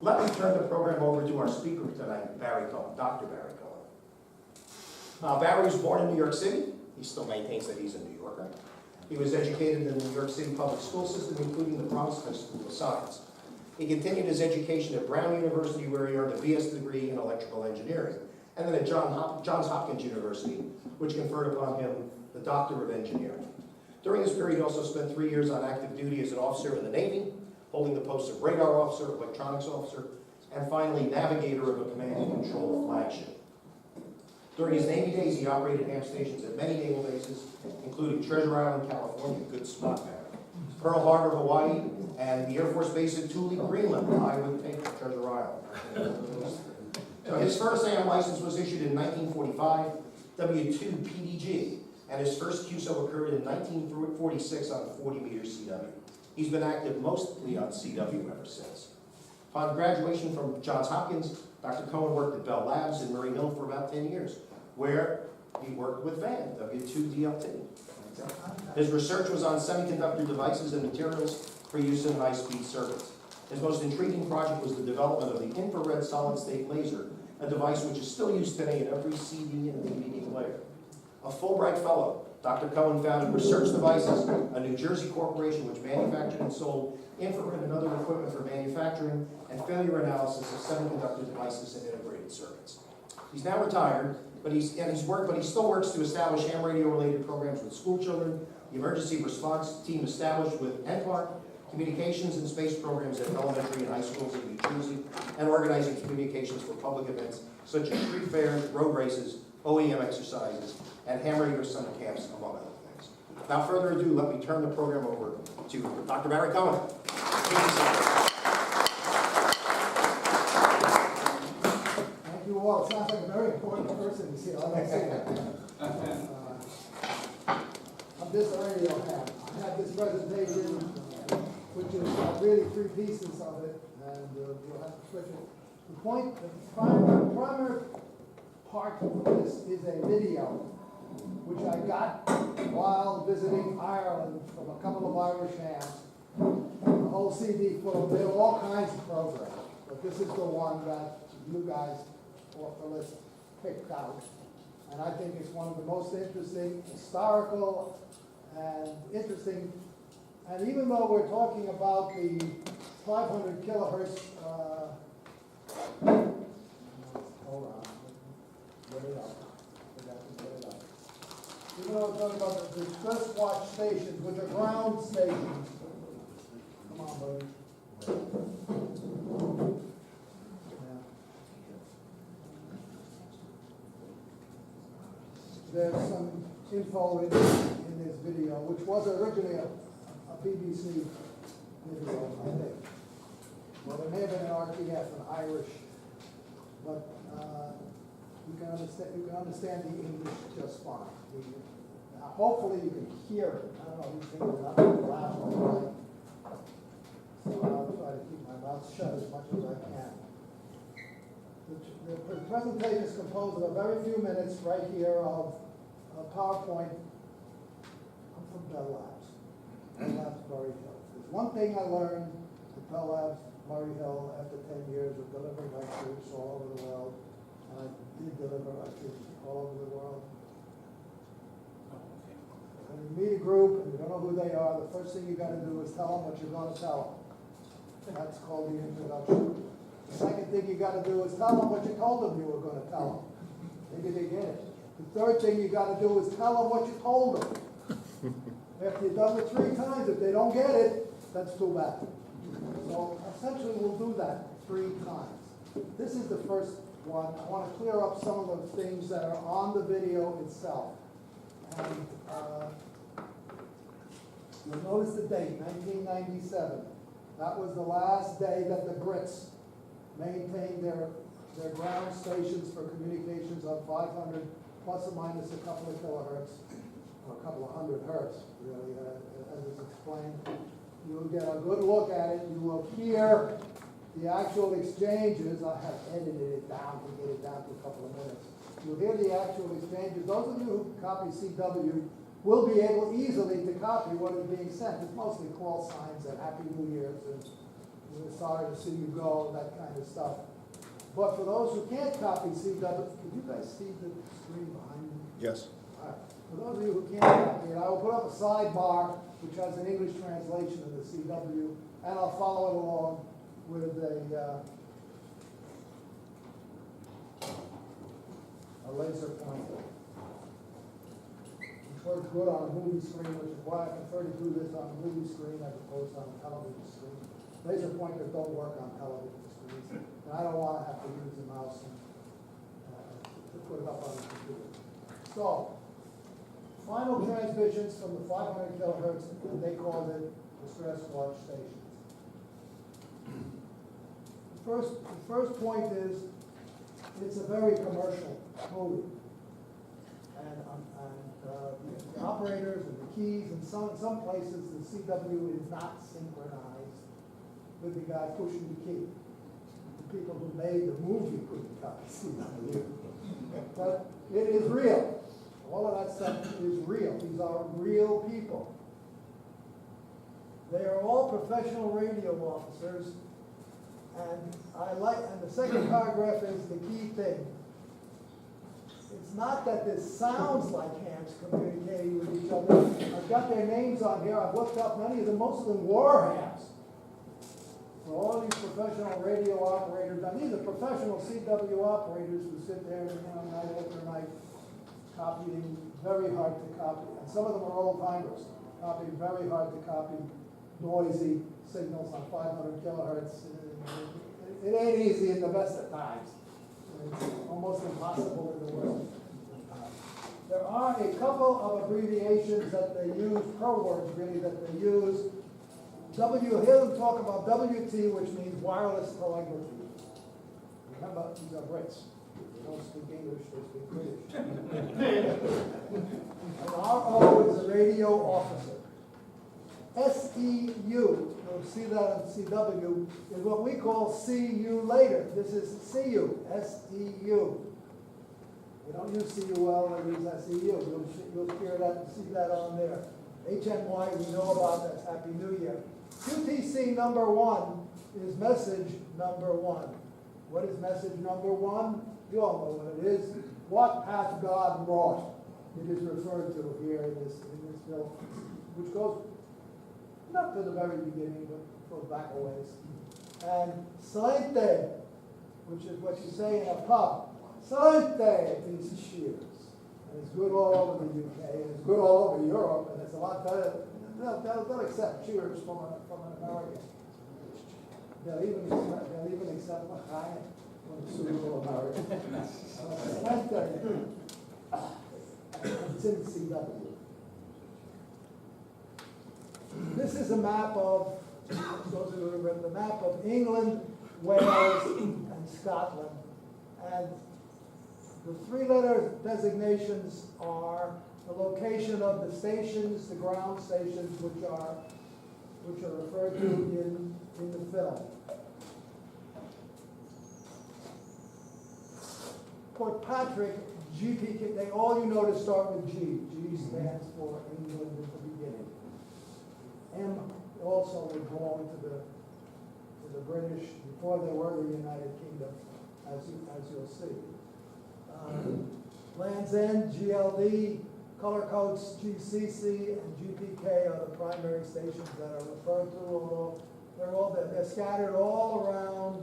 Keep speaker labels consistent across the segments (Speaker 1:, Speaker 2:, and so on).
Speaker 1: Let me turn the program over to our speaker tonight, Barry Cohen, Dr. Barry Cohen. Barry was born in New York City. He still maintains that he's a New Yorker. He was educated in the New York City public school system, including the Bronx School of Science. He continued his education at Brown University, where he earned a BS degree in electrical engineering, and then at Johns Hopkins University, which conferred upon him the Doctor of Engineering. During this period, he also spent 3 years on active duty as an officer in the Navy, holding the posts of radar officer, electronics officer, and finally navigator of a command and control flagship. During his Navy days, he operated ham stations at many naval bases, including Treasure Island, California, good spot there, Pearl Harbor, Hawaii, and the Air Force Base at Thule, Greenland. I would take Treasure Island. So his first AM license was issued in 1945, W2 PDG, and his first QSO occurred in 1946 on 40-meter CW. He's been active mostly on CW ever since. Upon graduation from Johns Hopkins, Dr. Cohen worked at Bell Labs in Murray Hill for about 10 years, where he worked with VAN, W2DLT. His research was on semiconductor devices and materials for use in high-speed circuits. His most intriguing project was the development of the infrared solid-state laser, a device which is still used today in every CD and DVD player. A Fulbright Fellow, Dr. Cohen founded Research Devices, a New Jersey corporation which manufactured and sold infrared and other equipment for manufacturing and failure analysis of semiconductor devices and integrated circuits. He's now retired, but he still works to establish ham radio-related programs with school children, the emergency response team established with NCLARC, communications and space programs at elementary and high schools in New Jersey, and organizing communications for public events such as street fairs, road races, OEM exercises, and ham radio summer camps, among other things. Without further ado, let me turn the program over to Dr. Barry Cohen.
Speaker 2: Thank you all. It sounds like a very important person to see. I don't see that. I'm just a radio ham. I have this presentation, which is really 3 pieces of it, and you'll have to switch it. The primary part of this is a video, which I got while visiting Ireland from a couple of Irish hams. The whole CD full. There were all kinds of programs, but this is the one that you guys off the list picked out. And I think it's one of the most interesting, historical, and interesting. And even though we're talking about the 500 kilohertz, hold on, get it up. Even though we're talking about the express watch stations, which are ground stations. Come on, buddy. Yeah. There's some info in this video, which was originally a BBC video, I think. Well, there may have been an RTF, an Irish, but you can understand the English just fine. Hopefully you can hear it. I don't know, these things are not going to last all night. So I'll try to keep my mouth shut as much as I can. The presentation is composed of a very few minutes right here of PowerPoint. I'm from Bell Labs. Bell Labs, Murray Hill. There's one thing I learned at Bell Labs, Murray Hill, after 10 years of delivering lectures all over the world. And I did deliver lectures all over the world. When you meet a group and you don't know who they are, the first thing you got to do is tell them what you're going to tell them. That's called the introduction. The second thing you got to do is tell them what you told them you were going to tell them. Maybe they get it. The third thing you got to do is tell them what you told them. After you've done it 3 times, if they don't get it, that's too bad. So essentially we'll do that 3 times. This is the first one. I want to clear up some of the things that are on the video itself. And you'll notice the date, 1997. That was the last day that the Brits maintained their ground stations for communications on 500 plus or minus a couple of kilohertz, or a couple of hundred hertz, really, as it's explained. You'll get a good look at it. You will hear the actual exchanges. I have edited it down to get it down to a couple of minutes. You'll hear the actual exchanges. Those of you who copy CW will be able easily to copy what is being sent. It's mostly call signs and Happy New Year's and we're sorry to see you go, that kind of stuff. But for those who can't copy CW, can you guys see the screen behind me?
Speaker 1: Yes.
Speaker 2: All right. For those of you who can't copy it, I will put up a sidebar which has an English translation of the CW, and I'll follow it along with a laser pointer. Which works good on a movie screen, which is why I prefer to do this on a movie screen as opposed to on a television screen. Laser pointers don't work on television screens, and I don't want to have to use the mouse to put it up on the computer. So, final transmissions from the 500 kilohertz, and they called it distress watch stations. The first point is, it's a very commercial movie. And the operators and the keys, and some places the CW is not synchronized with the guy pushing the key. The people who made the movie couldn't copy CW. But it is real. All of that stuff is real. These are real people. They are all professional radio officers. And the second paragraph is the key thing. It's not that this sounds like hams communicating with each other. I've got their names on here. I've looked up many of them. Most of them were hams. For all these professional radio operators, and these are professional CW operators who sit there, night after night, copying very hard to copy. And some of them are old-timers, copying very hard to copy noisy signals on 500 kilohertz. It ain't easy in the best of times. It's almost impossible in the worst. There are a couple of abbreviations that they use, pro words really, that they use. You hear them talk about WT, which means wireless telegraphy. Remember, these are Brits. They don't speak English, they speak British. And RO is a radio officer. SEU, you'll see that on CW, is what we call see you later. This is CU, SEU. We don't use CUL, we use SEU. You'll hear that and see that on there. HNY, we know about, that's Happy New Year. QTC number 1 is message number 1. What is message number 1? You all know what it is. What hath God wrought? It is referred to here in this bill, which goes not to the very beginning, but goes back a ways. And Salente, which is what you say in a pub. Salente means cheers. And it's good all over the UK, and it's good all over Europe, and it's a lot better. They'll accept cheers from an American. They'll even accept L'chaim from the pseudo American. Salente. It's in CW. This is a map of, those who remember, the map of England, Wales, and Scotland. And the three-letter designations are the location of the stations, the ground stations, which are referred to in the film. Port Patrick, GP, they all you notice start with G. G stands for England at the beginning. M also would belong to the British before they were the United Kingdom, as you'll see. Land's End, GLD, color codes GCC and GPK are the primary stations that are referred to, although they're all there. They're scattered all around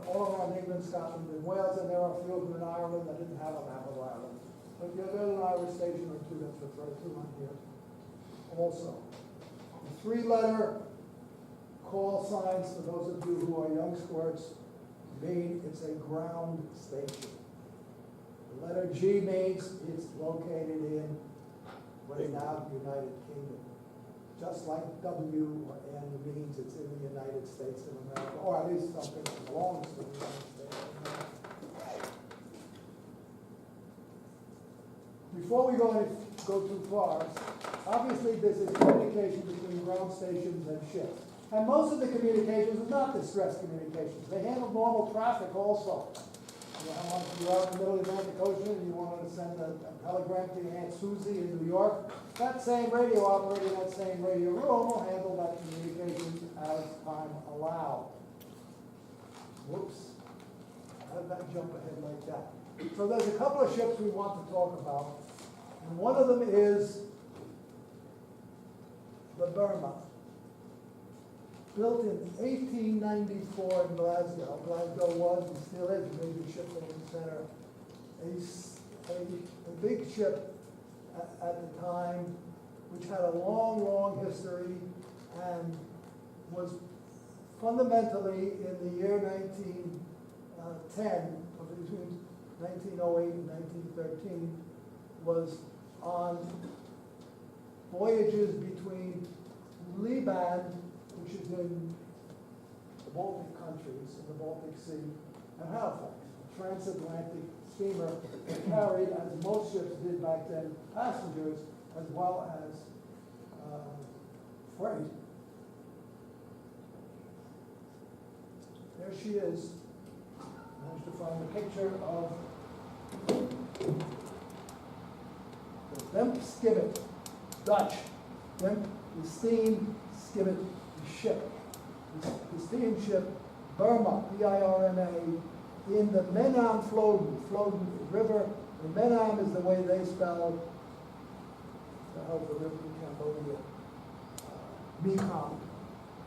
Speaker 2: all around England, Scotland, and Wales, and there are a few of them in Ireland that didn't have a map of Ireland. But there's an Irish station or two that's referred to on here also. The three-letter call signs, for those of you who are young squirts, mean it's a ground station. The letter G means it's located in what is now the United Kingdom. Just like W or N means it's in the United States of America, or at least something that belongs to the United States of America. Before we go too far, obviously this is communication between ground stations and ships. And most of the communications are not distress communications. They handle normal traffic also. You're out in the middle of the Atlantic Ocean and you wanted to send a telegram to your Aunt Susie in New York, that same radio operator, that same radio room will handle that communication as time allowed. Whoops. How did that jump ahead like that? So there's a couple of ships we want to talk about. And one of them is the Burma, built in 1894 in Glasgow. Glasgow was and still is a major shipbuilding center. A big ship at the time, which had a long, long history and was fundamentally in the year 1910, between 1908 and 1913, was on voyages between Liban, which is in the Baltic countries, in the Baltic Sea, and Halifax, a transatlantic steamer that carried, as most ships did back then, passengers as well as freight. There she is. Managed to find a picture of the Demp Skibbet, Dutch. Demp, the steam skibbet, the ship. The steamship Burma, P-I-R-M-A, in the Menam Floden River. The Menam is the way they spell the hell of the river in Cambodia. Mekong.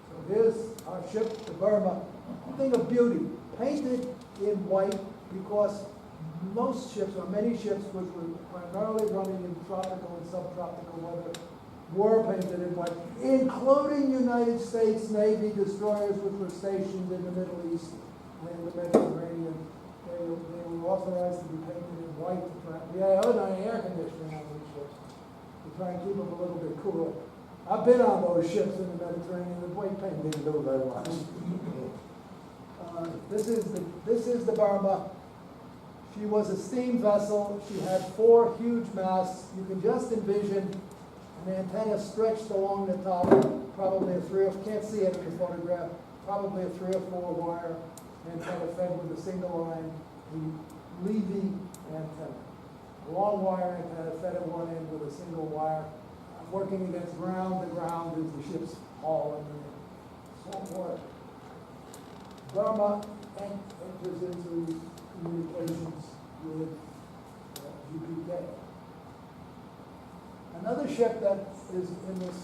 Speaker 2: So here's our ship, the Burma. Thing of beauty, painted in white because most ships, or many ships, which were primarily running in tropical and subtropical weather, were painted in white, including United States Navy destroyers which were stationed in the Middle East and in the Mediterranean. They were authorized to be painted in white to try. We had air conditioning on these ships to try and keep them a little bit cooler. I've been on those ships in the Mediterranean. The white paint didn't do very much. This is the Burma. She was a steam vessel. She had 4 huge masts. You can just envision an antenna stretched along the top, probably a 3 or can't see it in the photograph, probably a 3 or 4 wire antenna fed with a single line, the Levy antenna. A long wire antenna fed at one end with a single wire. Working against ground. The ground is the ship's hull and the salt water. Burma enters into communications with GPK. Another ship that is in this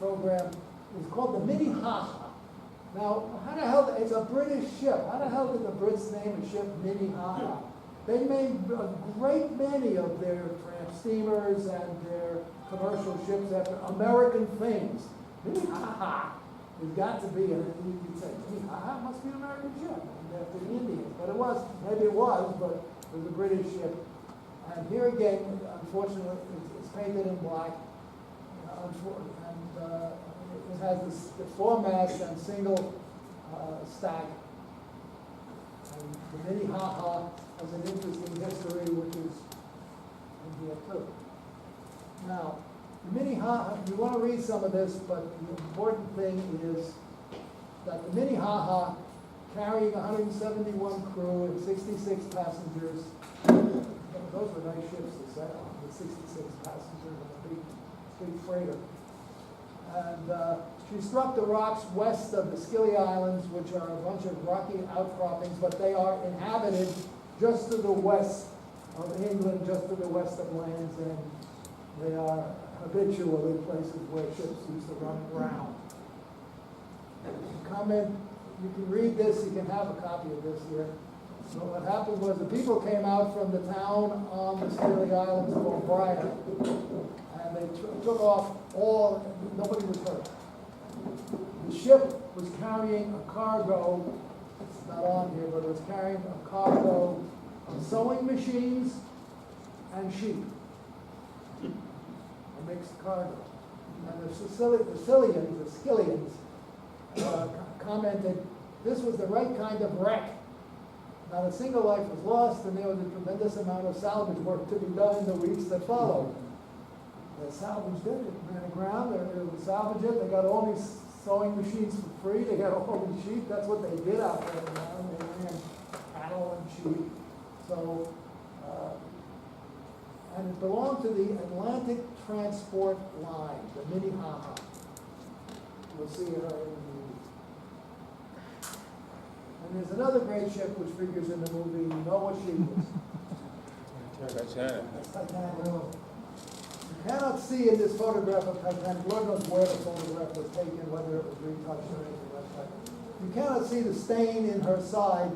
Speaker 2: program is called the Minnehaha. Now, how the hell, it's a British ship. How the hell did the Brits name a ship Minnehaha? They made a great many of their tramp steamers and their commercial ships after American things. Minnehaha has got to be, you could say, Minnehaha must be an American ship, after the Indians. But it was, maybe it was, but it was a British ship. And here again, unfortunately, it's painted in black. And it has the 4 masts and single stack. And the Minnehaha has an interesting history, which is in here too. Now, the Minnehaha, you want to read some of this, but the important thing is that the Minnehaha, carrying 171 crew and 66 passengers, those were nice ships to sail on, with 66 passengers and a big freighter. And she struck the rocks west of the Scilly Islands, which are a bunch of rocky outcroppings, but they are inhabited just to the west of England, just to the west of Land's End. They are habitually places where ships used to run aground. Comment, you can read this, you can have a copy of this here. So what happened was the people came out from the town on the Scilly Islands called Brian, and they took off nobody was hurt. The ship was carrying a cargo, it's not on here, but it was carrying a cargo of sewing machines and sheep. A mixed cargo. And the Sicilians commented, this was the right kind of wreck. Not a single life was lost, and there was a tremendous amount of salvage work to be done in the weeks that followed. They salvaged it, it ran aground, they would salvage it, they got all these sewing machines for free, they got all these sheep, that's what they did out there. They ran narrow and cheap. So, and it belonged to the Atlantic Transport Line, the Minnehaha. You'll see her in the movie. And there's another great ship which figures in the movie. You know what she is?
Speaker 3: Titanic.
Speaker 2: That's Titanic. You cannot see in this photograph of Titanic, Lord knows where the photograph was taken, whether it was retouched or anything like that. You cannot see the stain in her side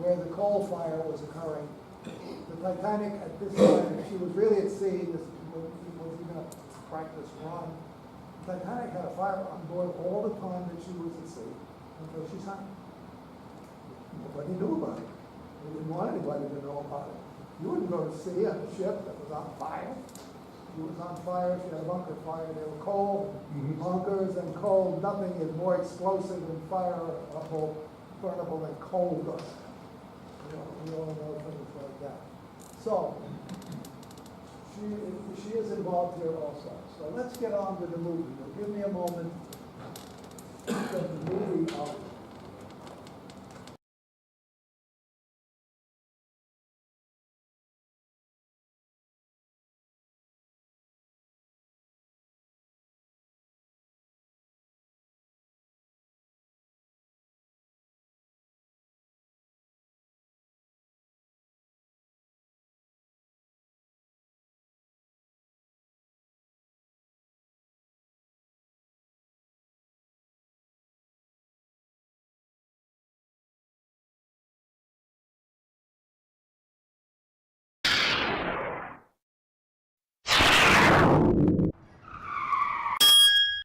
Speaker 2: where the coal fire was occurring. The Titanic at this time, she was really at sea, this was even a practice run. The Titanic had a fire on board all the time that she was at sea until she sank. Nobody knew about it. They didn't want anybody to know about it. You wouldn't go to sea on a ship that was on fire. She was on fire, she had a bunker fire, they were coal, bunkers and coal, nothing is more explosive and fireable, burnable than coal dust. You know, we all know things like that. So, she is involved here also. So let's get on with the movie. Now, give me a moment to get the movie out.